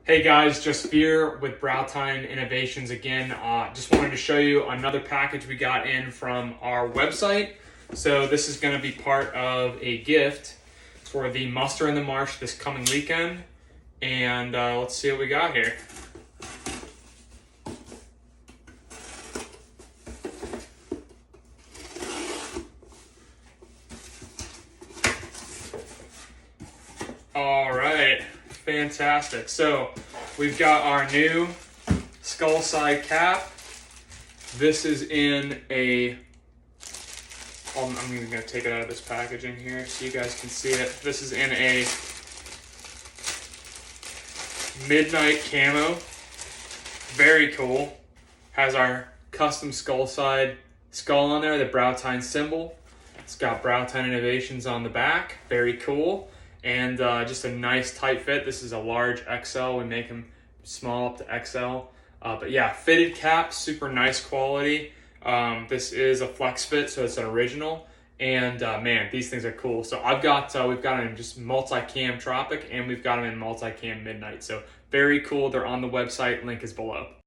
Hey guys, just here with Brow Tine Innovations again. Just wanted to show you another package we got in from our website. So this is going to be part of a gift for the Muster in the Marsh this coming weekend. And let's see what we got here. All right, fantastic. So we've got our new skull side cap. This is in a, I'm even gonna take it out of this packaging here so you guys can see it. This is in a midnight camo. Very cool. Has our custom skull side skull on there, the Brow Tine symbol. It's got Brow Tine Innovations on the back. Very cool. And just a nice tight fit. This is a large XL. We make them small up to XL. But yeah, fitted cap, super nice quality. This is a flex fit, so it's an original. And man, these things are cool. So we've got them in just Multicam Tropic, and we've got them in Multicam Midnight. So very cool. They're on the website. Link is below.